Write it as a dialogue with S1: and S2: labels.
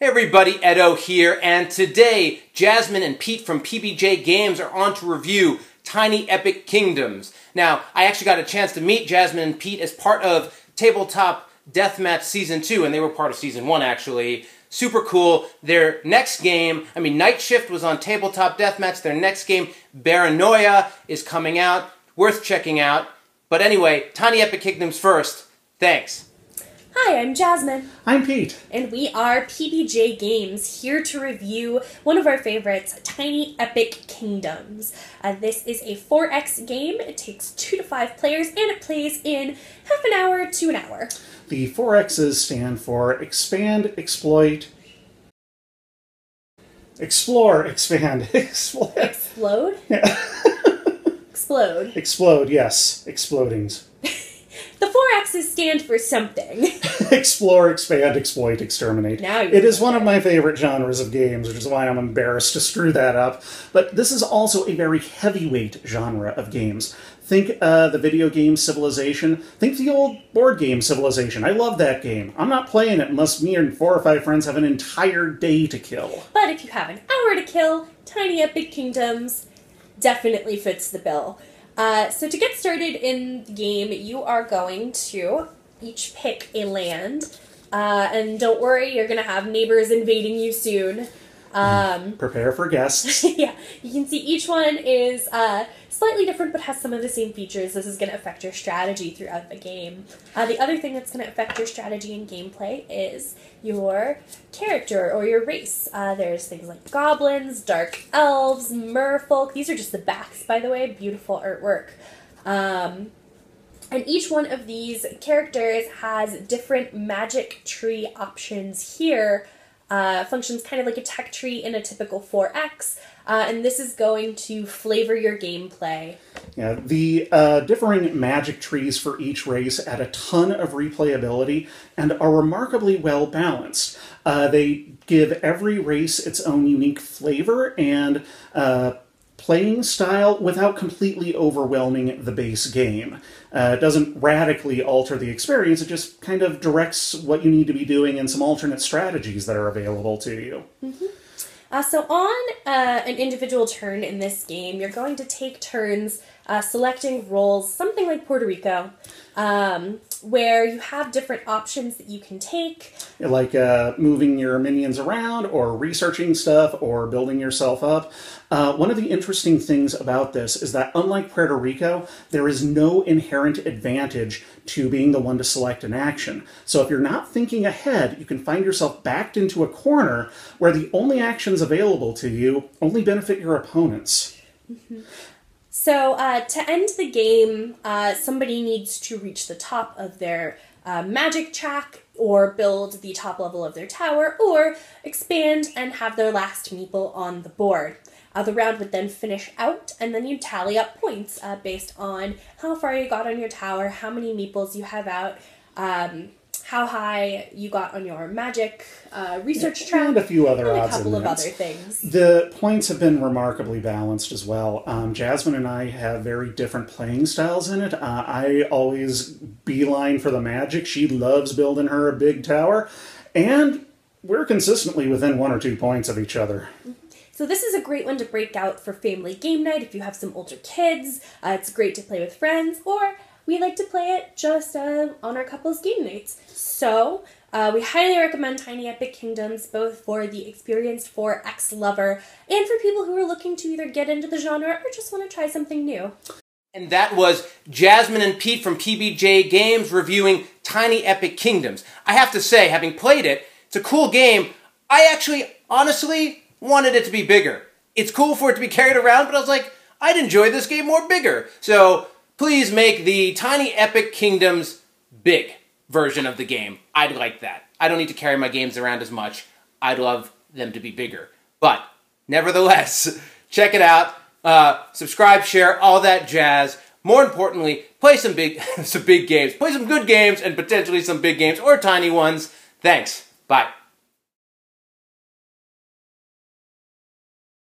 S1: Hey everybody, Edo here, and today Jasmine and Pete from PBJ Games are on to review Tiny Epic Kingdoms. Now, I actually got a chance to meet Jasmine and Pete as part of Tabletop Deathmatch Season 2, and they were part of Season 1 actually. Super cool. Their next game, Night Shift was on Tabletop Deathmatch. Their next game, Paranoia, is coming out. Worth checking out. But anyway, Tiny Epic Kingdoms first. Thanks.
S2: Hi, I'm Jasmine.
S3: I'm Pete.
S2: And we are PBJ Games, here to review one of our favorites, Tiny Epic Kingdoms. This is a 4X game. It takes 2 to 5 players, and it plays in half an hour to an hour.
S3: The 4X's stand for Expand, Exploit, Explore, Expand, Explode.
S2: Explode?
S3: Yeah.
S2: Explode.
S3: Explode, yes. Explodings.
S2: The 4X's stand for something.
S3: Explore, expand, exploit, exterminate. It is one of my favorite genres of games, which is why I'm embarrassed to screw that up. But this is also a very heavyweight genre of games. Think the video game Civilization. Think the old board game Civilization. I love that game. I'm not playing it unless me and 4 or 5 friends have an entire day to kill.
S2: But if you have an hour to kill, Tiny Epic Kingdoms definitely fits the bill. So to get started in the game, you are going to each pick a land, and don't worry, you're going to have neighbors invading you soon.
S3: Prepare for guests.
S2: Yeah, you can see each one is slightly different but has some of the same features. This is going to affect your strategy throughout the game. The other thing that's going to affect your strategy and gameplay is your character or your race. There's things like goblins, dark elves, merfolk. These are just the backs, by the way. Beautiful artwork. And each one of these characters has different magic tree options here. Functions kind of like a tech tree in a typical 4X, and this is going to flavor your gameplay.
S3: Yeah, the differing magic trees for each race add a ton of replayability and are remarkably well balanced. They give every race its own unique flavor and playing style without completely overwhelming the base game. It doesn't radically alter the experience, it just kind of directs what you need to be doing and some alternate strategies that are available to you.
S2: Mm-hmm. So on an individual turn in this game, you're going to take turns selecting roles, something like Puerto Rico, where you have different options that you can take.
S3: Like moving your minions around, or researching stuff, or building yourself up. One of the interesting things about this is that, unlike Puerto Rico, there is no inherent advantage to being the one to select an action. So if you're not thinking ahead, you can find yourself backed into a corner where the only actions available to you only benefit your opponents.
S2: Mm-hmm. So to end the game, somebody needs to reach the top of their magic track, or build the top level of their tower, or expand and have their last meeple on the board. The round would then finish out, and then you tally up points based on how far you got on your tower, how many meeples you have out, how high you got on your magic research track,
S3: and a few other odds and
S2: a couple of
S3: ends.
S2: other things.
S3: The points have been remarkably balanced as well. Jasmine and I have very different playing styles in it. I always beeline for the magic. She loves building her a big tower, and we're consistently within 1 or 2 points of each other.
S2: So this is a great one to break out for family game night if you have some older kids. It's great to play with friends, or we like to play it just on our couples game nights. So we highly recommend Tiny Epic Kingdoms, both for the experienced 4X lover and for people who are looking to either get into the genre or just want to try something new.
S1: And that was Jasmine and Pete from PBJ Games reviewing Tiny Epic Kingdoms. I have to say, having played it, it's a cool game. I actually, honestly, wanted it to be bigger. It's cool for it to be carried around, but I was like, I'd enjoy this game more bigger. So please make the Tiny Epic Kingdoms big version of the game. I'd like that. I don't need to carry my games around as much. I'd love them to be bigger. But nevertheless, check it out. Subscribe, share, all that jazz. More importantly, play some big games. Play some good games and potentially some big games or tiny ones. Thanks. Bye.